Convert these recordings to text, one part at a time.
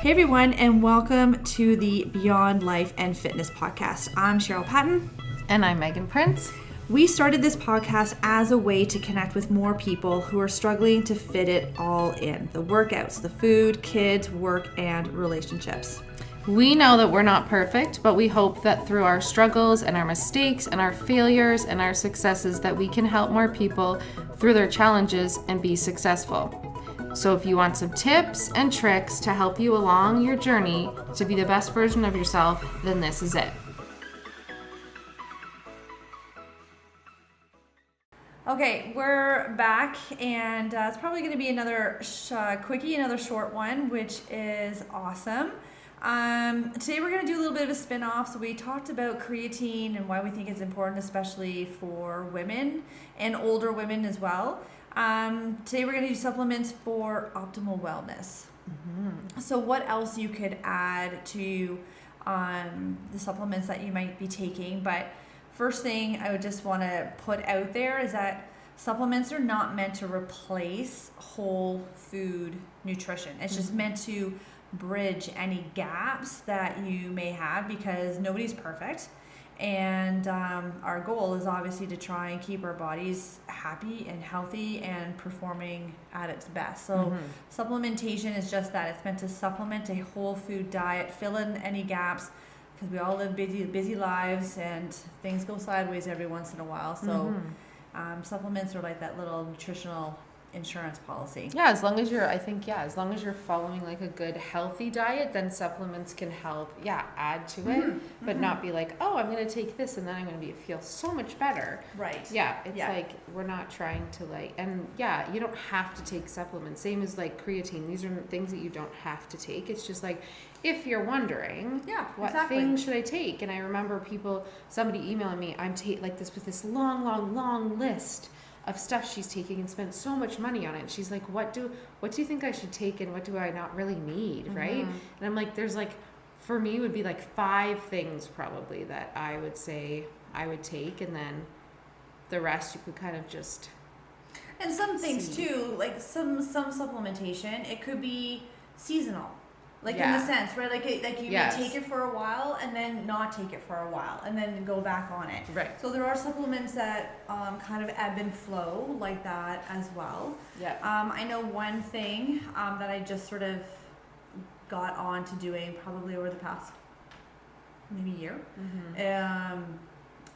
Hey everyone, and welcome to the Beyond Life and Fitness podcast. I'm Cheryl Patton. And I'm Megan Prince. We started this podcast as a way to connect with more people who are struggling to fit it all in. The workouts, the food, kids, work, and relationships. We know that we're not perfect, but we hope that through our struggles and our mistakes and our failures and our successes that we can help more people through their challenges and be successful. So if you want some tips and tricks to help you along your journey to be the best version of yourself, then this is it. Okay, we're back, and it's probably going to be another quickie, another short one, which is awesome. Today we're going to do a little bit of a spin-off. So we talked about creatine and why we think it's important, especially for women and older women as well. Today we're going to do supplements for optimal wellness. Mm-hmm. So what else you could add to the supplements that you might be taking. But first thing I would just want to put out there is that supplements are not meant to replace whole food nutrition. It's just meant to bridge any gaps that you may have, because nobody's perfect. And our goal is obviously to try and keep our bodies happy and healthy and performing at its best. So supplementation is just that. It's meant to supplement a whole food diet, fill in any gaps, because we all live busy lives and things go sideways every once in a while. So supplements are like that little nutritional insurance policy. Yeah, as long as you're following like a good healthy diet, then supplements can help add to it, but not be like, oh, I'm going to take this and then I'm going to feel so much better. Right. Yeah, it's like we're not trying to you don't have to take supplements. Same as like creatine. These are things that you don't have to take. It's just like, if you're wondering, what things should I take? And I remember somebody emailing me, I'm like this with this long list of stuff she's taking and spent so much money on it. She's like, what do you think I should take and what do I not really need, right? And I'm like, there's like, for me would be like 5 things probably that I would say I would take, and then the rest you could kind of just and some things too, like some supplementation, it could be seasonal. Like in the sense, right? Like you may take it for a while and then not take it for a while and then go back on it. Right. So there are supplements that kind of ebb and flow like that as well. Yeah. I know one thing that I just sort of got on to doing probably over the past maybe year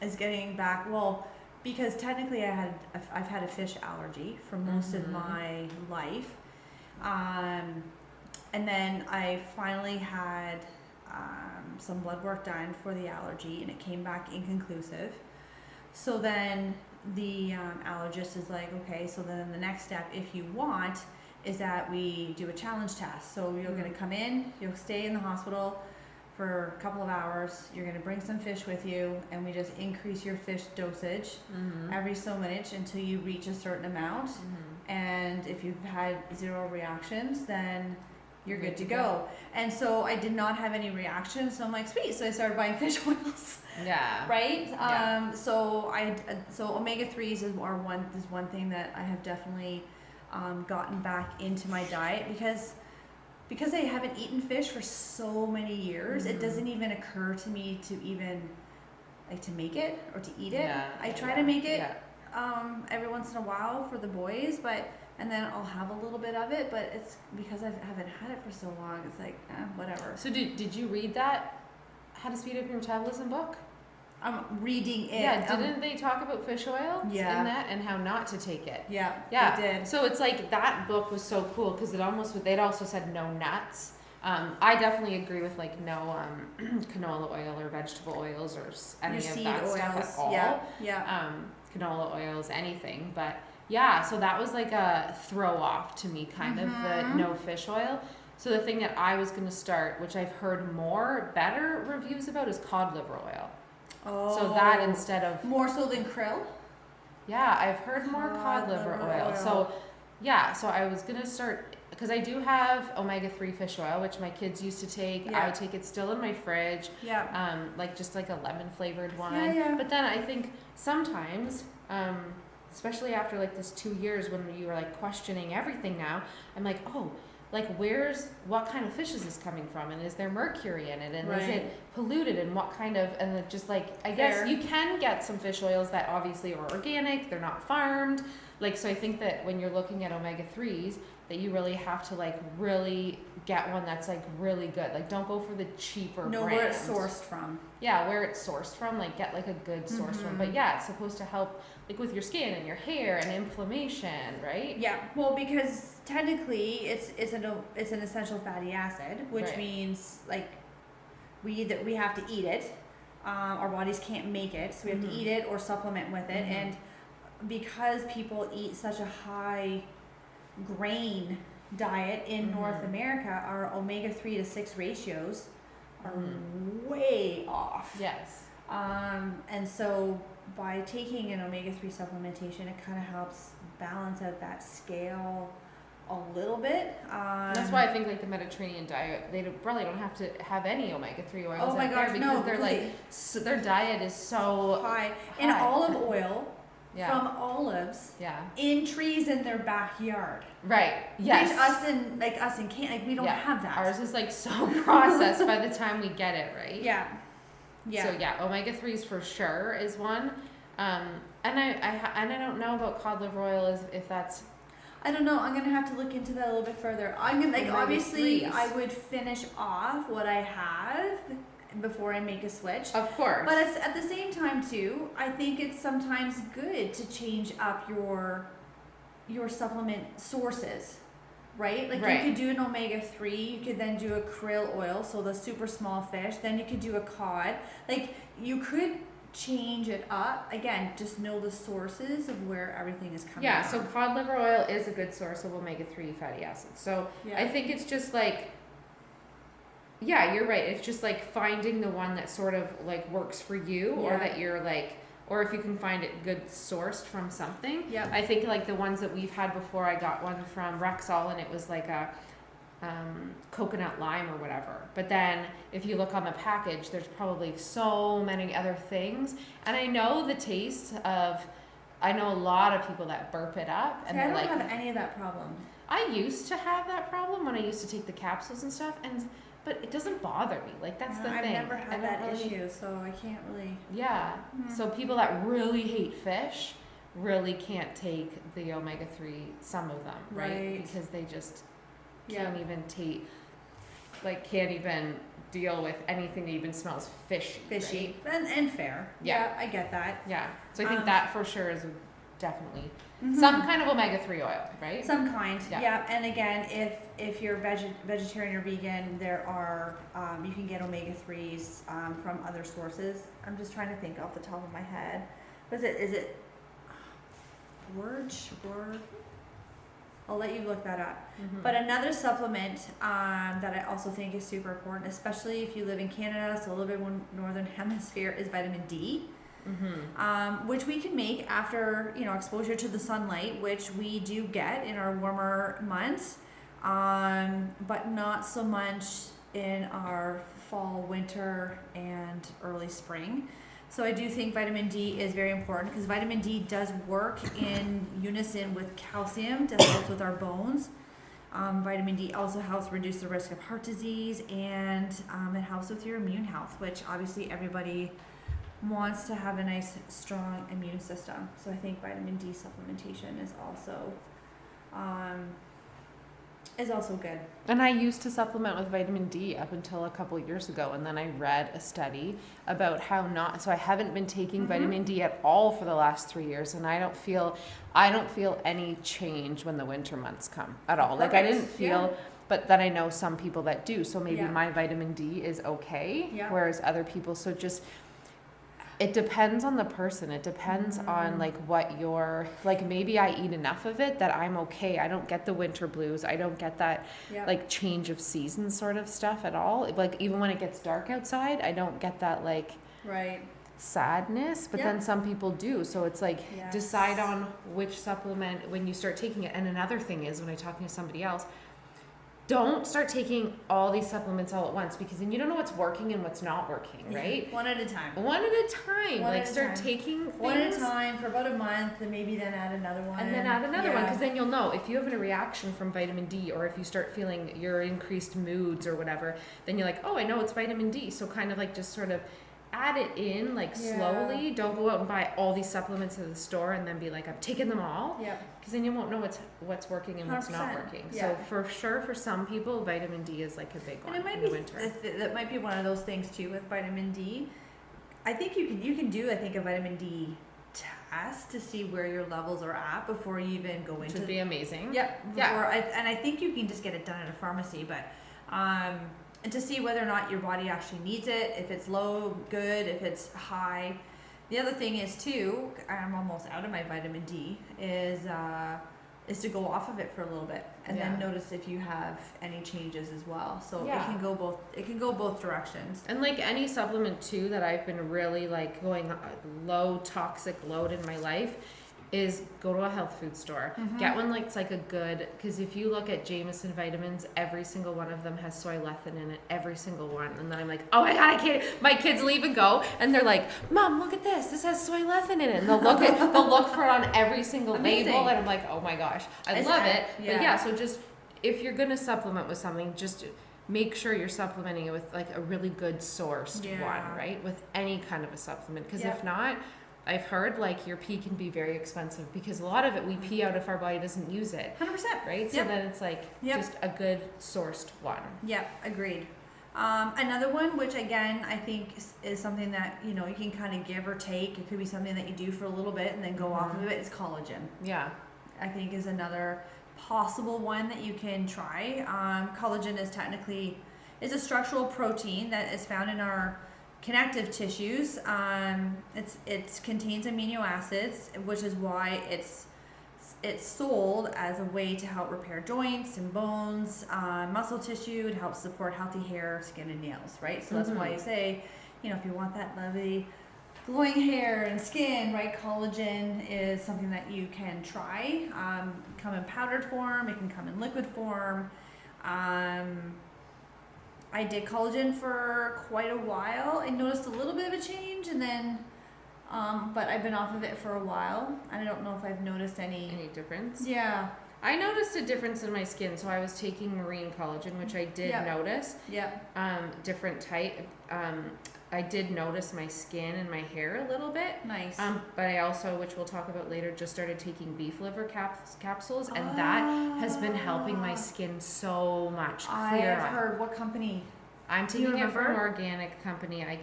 is getting back. Well, because technically I've had a fish allergy for most of my life. And then I finally had some blood work done for the allergy, and it came back inconclusive. So then the allergist is like, okay, so then the next step, if you want, is that we do a challenge test. So you're going to come in, you'll stay in the hospital for a couple of hours, you're going to bring some fish with you, and we just increase your fish dosage every so much until you reach a certain amount. And if you've had 0 reactions, then you're good to go. And so I did not have any reactions, so I'm like, sweet. So I started buying fish oils. Yeah. Right? Yeah. So omega-3s is one thing that I have definitely gotten back into my diet, because I haven't eaten fish for so many years. It doesn't even occur to me to even like to make it or to eat it. I try to make it every once in a while for the boys, and then I'll have a little bit of it, but it's because I haven't had it for so long. It's like, whatever. So did you read that How to Speed Up Your Metabolism book? I'm reading it. Yeah, didn't they talk about fish oil in that and how not to take it? Yeah, they did. So it's like that book was so cool because they'd also said no nuts. I definitely agree with like no canola oil or vegetable oils or any of that oils. Stuff at all. Yeah. Canola oils, anything, but. Yeah, so that was like a throw off to me, kind of the no fish oil. So the thing that I was going to start, which I've heard better reviews about, is cod liver oil. Oh. So that instead of more so than krill. Yeah, I've heard more cod liver oil. So so I was going to start, because I do have omega-3 fish oil, which my kids used to take. I take it still in my fridge. Yeah. Like just like a lemon flavored one. Yeah. But then I think sometimes especially after like this 2 years when you were like questioning everything now, I'm like, oh, like what kind of fish is this coming from, and is there mercury in it, and is it polluted, and what kind of, and it just like, I guess you can get some fish oils that obviously are organic, they're not farmed, like, so I think that when you're looking at omega-3s, that you really have to like really get one that's like really good. Like, don't go for the cheaper brand. Where it's sourced from. Yeah, where it's sourced from, like get like a good sourced one. But yeah, it's supposed to help like with your skin and your hair and inflammation, right? Yeah, well, because technically it's an essential fatty acid, which means like we have to eat it. Our bodies can't make it, so we have to eat it or supplement with it. And because people eat such a high grain diet in North America, our omega-3 to 6 ratios are way off. Yes. And so by taking an omega-3 supplementation, it kind of helps balance out that scale a little bit. That's why I think like the Mediterranean diet, they probably don't have to have any omega-3 oils. Oh my gosh, because no, they're like their diet is so high. And olive oil from olives in trees in their backyard. Right. Yes. Which us in Canada, like, we don't have that. Ours is like so processed by the time we get it, right? Yeah. Yeah. So yeah, omega-3s for sure is one. And I don't know about cod liver oil if that's. I don't know. I'm gonna have to look into that a little bit further. I'm gonna like obviously I would finish off what I have before I make a switch. Of course. But it's, at the same time too, I think it's sometimes good to change up your supplement sources, right? Like you could do an omega-3, you could then do a krill oil, so the super small fish, then you could do a cod. Like you could change it up. Again, just know the sources of where everything is coming from. Yeah, so cod liver oil is a good source of omega-3 fatty acids. So I think it's just like, yeah, you're right. It's just like finding the one that sort of like works for you, or that you're like, or if you can find it good sourced from something. Yeah. I think like the ones that we've had before, I got one from Rexall and it was like a coconut lime or whatever. But then if you look on the package, there's probably so many other things. And I know the taste of, I know a lot of people that burp it up. And I don't have any of that problem. I used to have that problem when I used to take the capsules and stuff, but it doesn't bother me. Like, that's the thing. I've never had that issue, so I can't really. Yeah. So people that really hate fish really can't take the omega-3, some of them, right? Because they just can't even can't even deal with anything that even smells fishy. Right? And fair. Yeah, I get that. Yeah. So I think that for sure is definitely some kind of omega-3 oil, right? Some kind. Yeah. And again, if you're vegetarian or vegan, there are you can get omega-3s from other sources. I'm just trying to think off the top of my head. Is it Gorge or I'll let you look that up. But another supplement that I also think is super important, especially if you live in Canada, so a little bit more northern hemisphere, is vitamin D. Which we can make after exposure to the sunlight, which we do get in our warmer months, but not so much in our fall, winter, and early spring. So I do think vitamin D is very important because vitamin D does work in unison with calcium to help with our bones. Vitamin D also helps reduce the risk of heart disease, and it helps with your immune health, which obviously everybody wants to have a nice, strong immune system. So I think vitamin D supplementation is also good. And I used to supplement with vitamin D up until a couple of years ago, and then I read a study about how so I haven't been taking vitamin D at all for the last 3 years, and I don't feel any change when the winter months come at all. Perfect. Like I didn't feel but then I know some people that do, so maybe my vitamin D is okay, whereas other people, so just it depends on the person. It depends on like what maybe I eat enough of it that I'm okay. I don't get the winter blues. I don't get that like change of season sort of stuff at all. Like even when it gets dark outside, I don't get that like sadness, but then some people do. So it's like decide on which supplement when you start taking it. And another thing is when I'm talking to somebody else, don't start taking all these supplements all at once, because then you don't know what's working and what's not working, right? One at a time. Start taking things one at a time for about a month, and maybe then add another one. And then add another one, because then you'll know if you have a reaction from vitamin D, or if you start feeling your increased moods or whatever, then you're like, oh, I know it's vitamin D. So kind of like just sort of add it in slowly. Don't go out and buy all these supplements at the store and then be like, I'm taking them all. Yeah. Because then you won't know what's working and what's not working. Yeah. So for sure, for some people, vitamin D is like a big one in the winter. That might be one of those things too with vitamin D. I think you can do a vitamin D test to see where your levels are at before you even go into. Which would be amazing. Yep. And I think you can just get it done at a pharmacy, but and to see whether or not your body actually needs it. If it's low, good. If it's high. The other thing is too, I'm almost out of my vitamin D, is to go off of it for a little bit and then notice if you have any changes as well. So it can go both directions. And like any supplement too that I've been really like going low toxic load in my life is go to a health food store. Get one like it's like a good, because if you look at Jameson vitamins, every single one of them has soy lecithin in it, every single one. And then I'm like, oh my god, I can't. My kids leave and go, and they're like, Mom, look at this. This has soy lecithin in it. And they'll look for it on every single label, and I'm like, oh my gosh, I love it. But yeah, so just if you're gonna supplement with something, just make sure you're supplementing it with like a really good sourced one, right? With any kind of a supplement, because if not, I've heard like your pee can be very expensive, because a lot of it we pee out if our body doesn't use it. 100%. Right? So then it's like just a good sourced one. Yep, agreed. Another one, which again I think is something that you can kind of give or take. It could be something that you do for a little bit and then go off of it. Is collagen. Yeah. I think is another possible one that you can try. Collagen is a structural protein that is found in our connective tissues. It contains amino acids, which is why it's sold as a way to help repair joints and bones, muscle tissue. It helps support healthy hair, skin, and nails, right? So that's why you say, if you want that lovely glowing hair and skin, right, collagen is something that you can try. Come in powdered form, it can come in liquid form. I did collagen for quite a while. I noticed a little bit of a change, and then, but I've been off of it for a while, and I don't know if I've noticed any difference. Yeah, I noticed a difference in my skin, so I was taking marine collagen, which I did notice. Yeah. Different type. I did notice my skin and my hair a little bit. Nice. But I also, which we'll talk about later, just started taking beef liver capsules, and that has been helping my skin so much clearer. I've heard. What company? I'm taking it from an organic company. I'll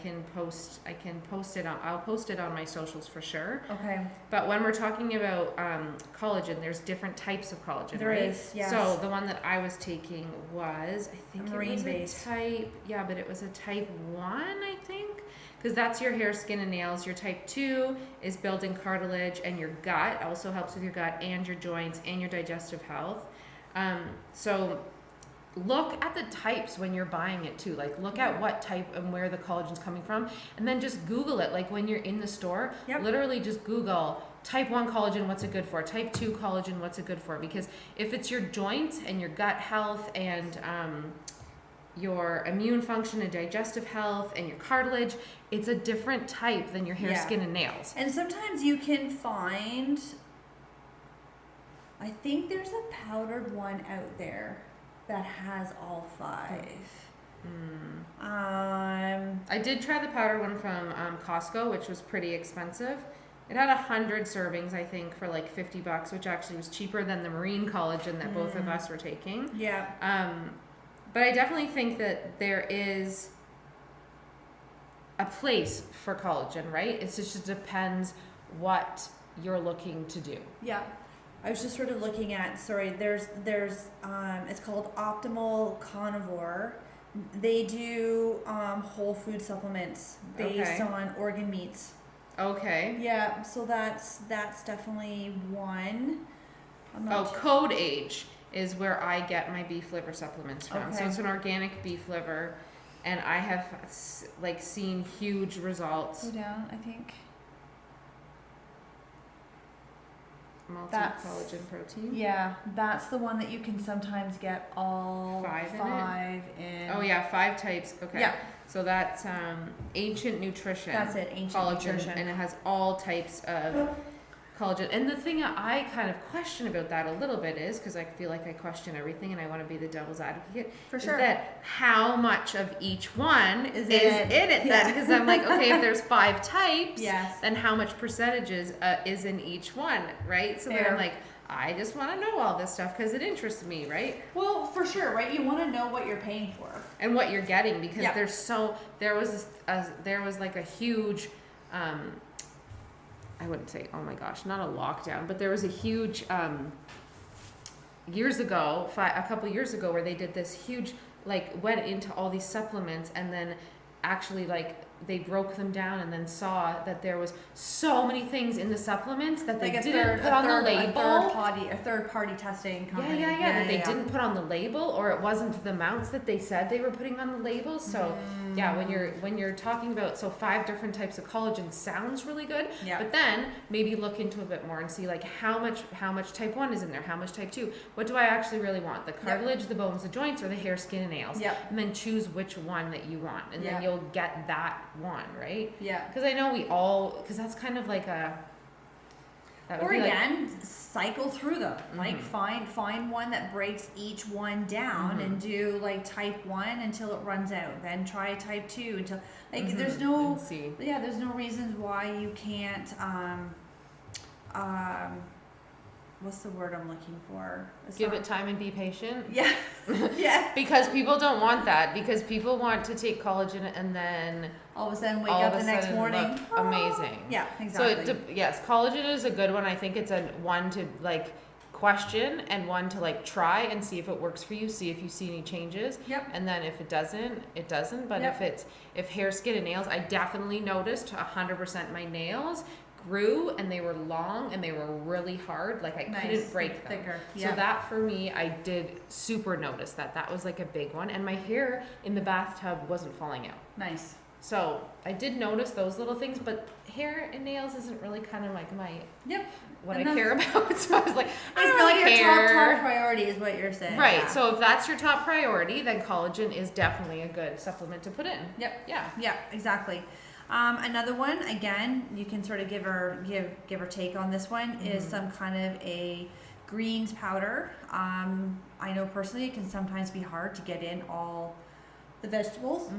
post it on my socials for sure. Okay. But when we're talking about collagen, there's different types of collagen, There right? is, yes. So the one that I was taking was, I think marine it was based. but it was a type 1, I think. Because that's your hair, skin, and nails. Your type 2 is building cartilage, and your gut also helps with your gut and your joints and your digestive health. So look at the types when you're buying it too. Like look at what type and where the collagen's coming from, and then just Google it. Like when you're in the store, literally just Google type 1 collagen, what's it good for? Type 2 collagen, what's it good for? Because if it's your joints and your gut health and your immune function and digestive health and your cartilage, it's a different type than your hair, skin, and nails. And sometimes you can find, I think there's a powdered one out there that has all 5. I did try the powder one from Costco, which was pretty expensive. It had 100 servings, I think, for like $50, which actually was cheaper than the marine collagen that both of us were taking. Yeah. But I definitely think that there is a place for collagen, right? It just depends what you're looking to do. Yeah. I was just sort of looking at, there's it's called Optimal Carnivore. They do whole food supplements based on organ meats. Okay. Yeah, so that's definitely one. Code Age is where I get my beef liver supplements from. So it's an organic beef liver, and I have like seen huge results. Go down, I think. Multi-collagen protein. Yeah, that's the one that you can sometimes get all five in. Oh yeah, 5 types. Okay. Yeah. So that's Ancient Nutrition. That's it, Ancient collagen, Nutrition. and it has all types of collagen. And the thing I kind of question about that a little bit is, because I feel like I question everything and I want to be the devil's advocate, for sure, is that how much of each one is in it then? Because I'm like, okay, if there's 5 types, then how much percentages is in each one, right? So then I'm like, I just want to know all this stuff because it interests me, right? Well, for sure, right? You want to know what you're paying for and what you're getting, because there was like a huge I wouldn't say, oh my gosh, not a lockdown, but there was a huge years ago, a couple years ago, where they did this huge, like, went into all these supplements and then actually, like, they broke them down and then saw that there was so many things in the supplements that they didn't put on the label. A third party testing company. That they didn't put on the label, or it wasn't the amounts that they said they were putting on the label. So when you're talking about 5 different types of collagen sounds really good, but then maybe look into a bit more and see like how much type 1 is in there, how much type 2. What do I actually really want? The cartilage, the bones, the joints, or the hair, skin, and nails? And then choose which one that you want, and then you'll get that one, right? Because I know because that's kind of like a, or again, cycle through them. Like find one that breaks each one down and do like type 1 until it runs out, then try type 2 until like there's no reasons why you can't what's the word I'm looking for? Give it time and be patient. Yeah. Because people don't want that. Because people want to take collagen and then all of a sudden wake up the next morning. Amazing. Yeah, exactly. So yes, collagen is a good one. I think it's a one to like question and one to like try and see if it works for you. See if you see any changes. And then if it doesn't, it doesn't. But if hair, skin, and nails, I definitely noticed 100% my nails grew and they were long and they were really hard, like I couldn't break them. So that for me, I did super notice that was like a big one. And my hair in the bathtub wasn't falling out. So I did notice those little things, but hair and nails isn't really kind of like my what I care about. So I was like, I don't really like care. Your top priority is what you're saying, right? So if that's your top priority, then collagen is definitely a good supplement to put in. Yeah, exactly. Another one, again, you can sort of give or take on this one, is some kind of a greens powder. I know personally it can sometimes be hard to get in all the vegetables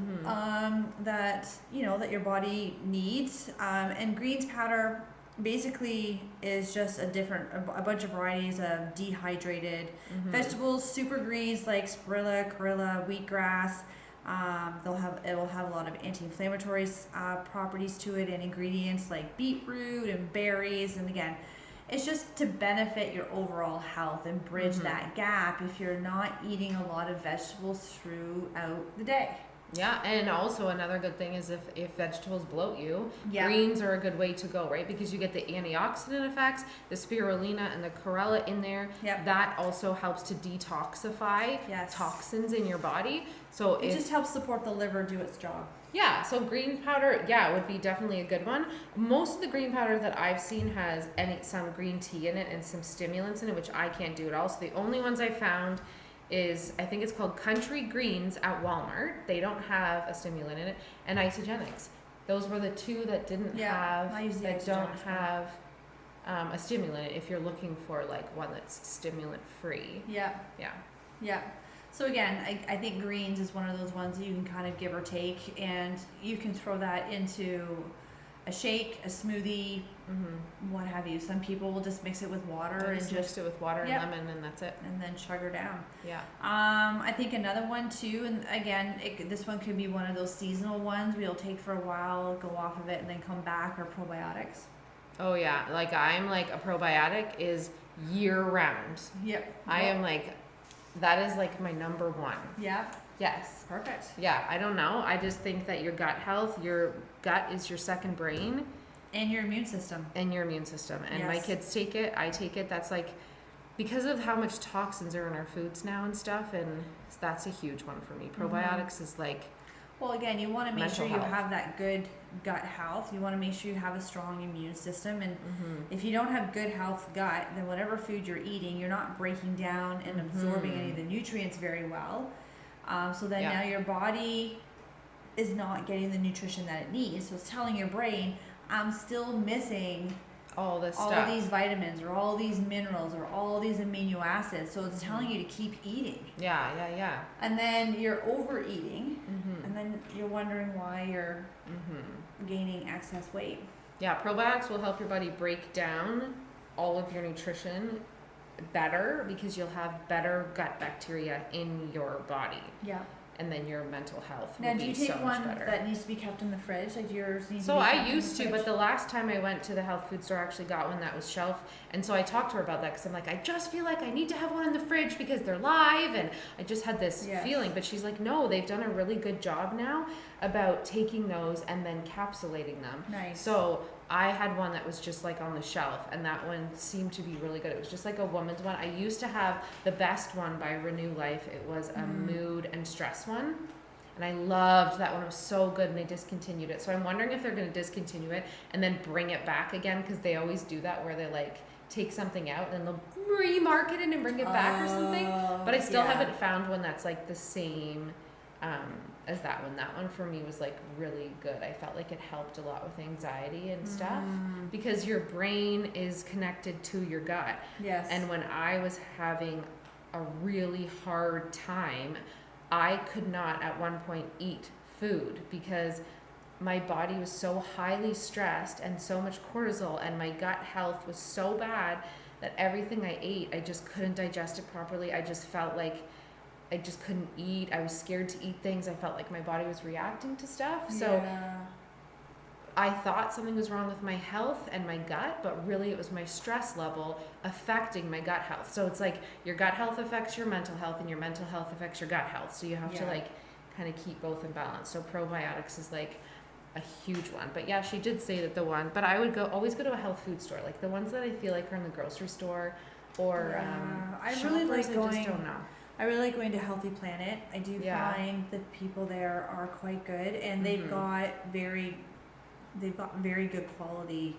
that your body needs. And greens powder basically is just a bunch of varieties of dehydrated vegetables, super greens like spirulina, chlorella, wheatgrass. It will have a lot of anti-inflammatory properties to it, and ingredients like beetroot and berries. And again, it's just to benefit your overall health and bridge that gap if you're not eating a lot of vegetables throughout the day. Yeah, and also another good thing is if vegetables bloat you, greens are a good way to go, right? Because you get the antioxidant effects, the spirulina and the chlorella in there. That also helps to detoxify toxins in your body. So it just helps support the liver do its job. Yeah, so green powder, would be definitely a good one. Most of the green powder that I've seen has some green tea in it and some stimulants in it, which I can't do at all. So the only ones I found is, I think it's called Country Greens at Walmart. They don't have a stimulant in it. And Isogenics. Those were the two that don't have a stimulant if you're looking for like one that's stimulant free. Yeah. So again, I think greens is one of those ones that you can kind of give or take, and you can throw that into a shake, a smoothie, what have you. Some people will just mix it with water and just mix it with water and lemon, and that's it. And then chug her down. I think another one too, and again, this one could be one of those seasonal ones we'll take for a while, go off of it, and then come back, or probiotics. Oh yeah, like I'm like a probiotic is year round. I am like, that is like my number one. Yes. Perfect. Yeah, I don't know. I just think that your gut health, your gut is your second brain. And your immune system. And my kids take it. I take it. That's like, because of how much toxins are in our foods now and stuff. And that's a huge one for me. Probiotics is like... Well, again, you want to make sure you have that good gut health. You want to make sure you have a strong immune system. And if you don't have good health gut, then whatever food you're eating, you're not breaking down and absorbing any of the nutrients very well. So then now your body is not getting the nutrition that it needs. So it's telling your brain, I'm still missing all this all stuff. These vitamins or all these minerals or all these amino acids. So it's telling you to keep eating. Yeah. And then you're overeating, and then you're wondering why you're gaining excess weight. Yeah, probiotics will help your body break down all of your nutrition better because you'll have better gut bacteria in your body. Yeah. And then your mental health will now, do you take so much one better. that needs to be kept in the fridge? Like yours needs so to be kept I used in the to, but the last time I went to the health food store, I actually got one that was shelf. And so I talked to her about that because I'm like, I just feel like I need to have one in the fridge because they're live. And I just had this feeling. But she's like, no, they've done a really good job now about taking those and then capsulating them. Nice. So I had one that was just like on the shelf, and that one seemed to be really good. It was just like a woman's one. I used to have the best one by Renew Life. It was a mood and stress one. And I loved that one. It was so good, and they discontinued it. So I'm wondering if they're going to discontinue it and then bring it back again, because they always do that where they like take something out and then they'll remarket it and bring it back or something. But I still haven't found one that's like the same as that one. That one for me was like really good. I felt like it helped a lot with anxiety and stuff because your brain is connected to your gut. Yes. And when I was having a really hard time, I could not at one point eat food because my body was so highly stressed and so much cortisol, and my gut health was so bad that everything I ate, I just couldn't digest it properly. I just felt like I just couldn't eat. I was scared to eat things. I felt like my body was reacting to stuff. So I thought something was wrong with my health and my gut, but really it was my stress level affecting my gut health. So it's like your gut health affects your mental health, and your mental health affects your gut health. So you have to like kind of keep both in balance. So probiotics is like a huge one. But yeah, she did say that but I would always go to a health food store, like the ones that I feel like are in the grocery store or I really like going. I just don't know. I really like going to Healthy Planet. I do find the people there are quite good, and they've got very good quality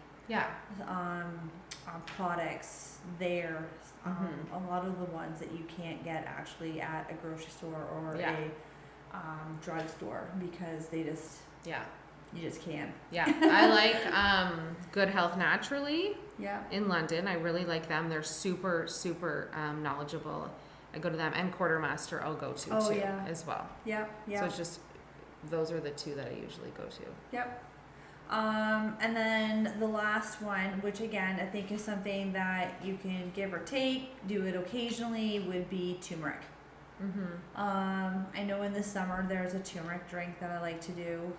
products there. A lot of the ones that you can't get actually at a grocery store or a drugstore, because they just you just can't. I like Good Health Naturally in London. I really like them. They're super knowledgeable. I go to them, and Quartermaster I'll go to too as well. So it's just, those are the two that I usually go to. And then the last one, which again I think is something that you can give or take, do it occasionally, would be turmeric. I know in the summer there's a turmeric drink that I like to do.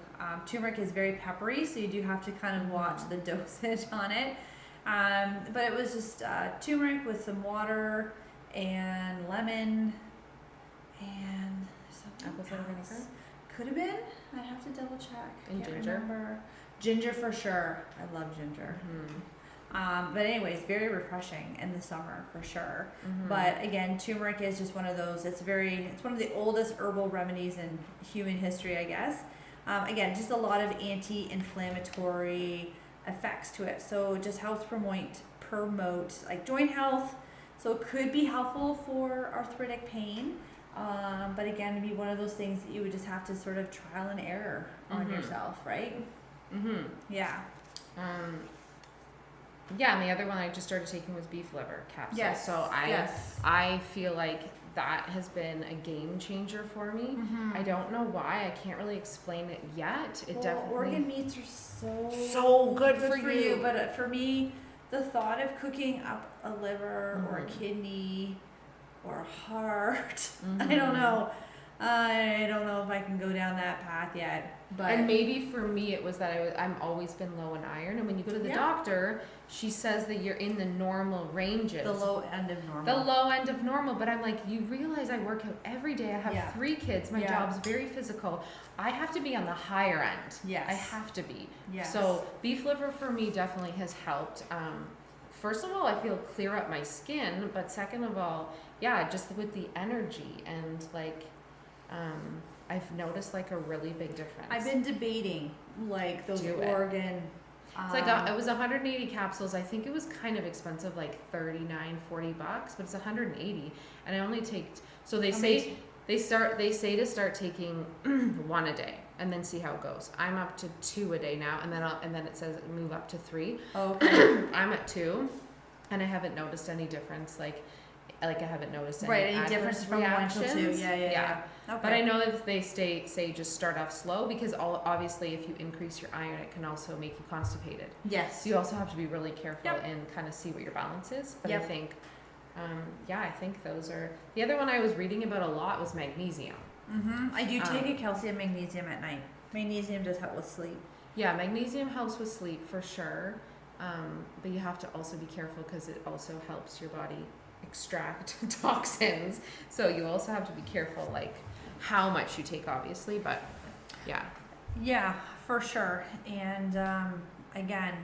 Turmeric is very peppery, so you do have to kind of watch the dosage on it. But it was just turmeric with some water and lemon and something apple cider vinegar. Could have been. I'd have to double check. And Can't ginger. remember. Ginger for sure. I love ginger. But anyways, very refreshing in the summer for sure. But again, turmeric is just one of those. It's one of the oldest herbal remedies in human history, I guess. Again, just a lot of anti-inflammatory effects to it. So it just helps promote like joint health. So it could be helpful for arthritic pain. But again, it'd be one of those things that you would just have to sort of trial and error on yourself, right? Yeah. And the other one I just started taking was beef liver capsules. Yes. So I feel like that has been a game changer for me. I don't know why. I can't really explain it yet. Definitely, organ meats are so good for you. But for me, the thought of cooking up a liver or a kidney or a heart, I don't know. I don't know if I can go down that path yet. But and maybe for me it was that I'm always been low in iron, and when you go to the doctor, she says that you're in the normal ranges. The low end of normal. The low end of normal, but I'm like, you realize I work out every day. I have 3 kids. My job's very physical. I have to be on the higher end. Yes. I have to be. Yes. So beef liver for me definitely has helped. First of all, I feel clear up my skin, but second of all, just with the energy and like I've noticed like a really big difference. I've been debating like those Oregon. It's like it was 180 capsules. I think it was kind of expensive, like $39, $40, but it's 180, and I only take. So they say to start taking one a day and then see how it goes. I'm up to 2 a day now, and then it says move up to 3. Okay. I'm at 2, and I haven't noticed any difference. Like I haven't noticed any difference from 1 to 2. Yeah. Okay. But I know that they say just start off slow, because obviously if you increase your iron, it can also make you constipated. Yes. So you also have to be really careful and kind of see what your balance is. But I think, I think those are. The other one I was reading about a lot was magnesium. I do take a calcium magnesium at night. Magnesium does help with sleep. Yeah, magnesium helps with sleep for sure. But you have to also be careful, because it also helps your body extract toxins. So you also have to be careful, like how much you take, obviously. But yeah, for sure. And again,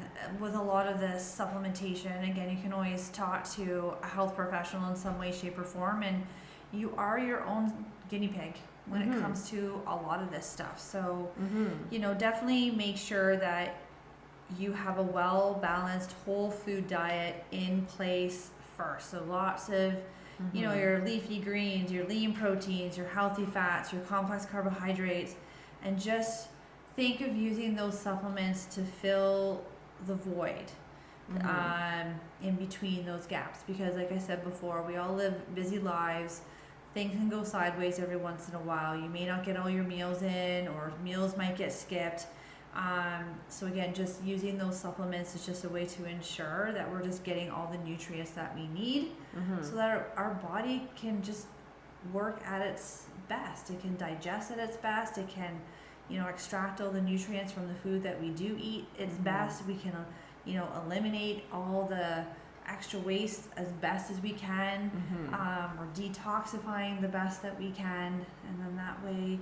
with a lot of this supplementation, again, you can always talk to a health professional in some way, shape, or form, and you are your own guinea pig when it comes to a lot of this stuff. So definitely make sure that you have a well-balanced whole food diet in place first. So lots of your leafy greens, your lean proteins, your healthy fats, your complex carbohydrates, and just think of using those supplements to fill the void in between those gaps, because like I said before, we all live busy lives. Things can go sideways every once in a while. You may not get all your meals in, or meals might get skipped. So again, just using those supplements is just a way to ensure that we're just getting all the nutrients that we need, so that our body can just work at its best. It can digest at its best. It can, extract all the nutrients from the food that we do eat its best. We can, eliminate all the extra waste as best as we can. We're detoxifying the best that we can, and then that way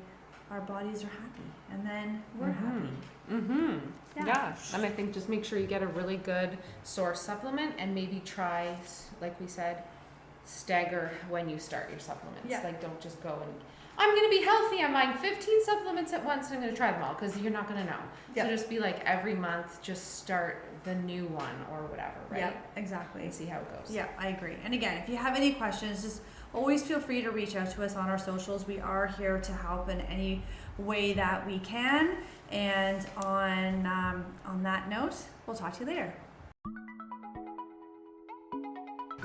our bodies are happy, and then we're happy. Yeah. And I think just make sure you get a really good source supplement, and maybe try, like we said, stagger when you start your supplements. Like, don't just go and I'm going to be healthy, I'm buying 15 supplements at once and I'm going to try them all, because you're not going to know. So just be like, every month just start the new one or whatever, right? Yeah, exactly. And see how it goes. Yeah, I agree. And again, if you have any questions, just always feel free to reach out to us on our socials. We are here to help in any way that we can. And on that note, we'll talk to you later.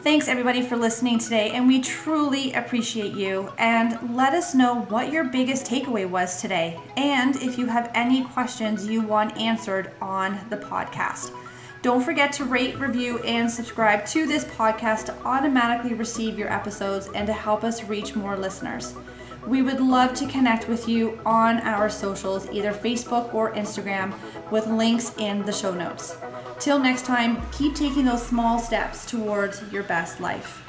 Thanks everybody for listening today, and we truly appreciate you. And let us know what your biggest takeaway was today, and if you have any questions you want answered on the podcast. Don't forget to rate, review, and subscribe to this podcast to automatically receive your episodes and to help us reach more listeners. We would love to connect with you on our socials, either Facebook or Instagram, with links in the show notes. Till next time, keep taking those small steps towards your best life.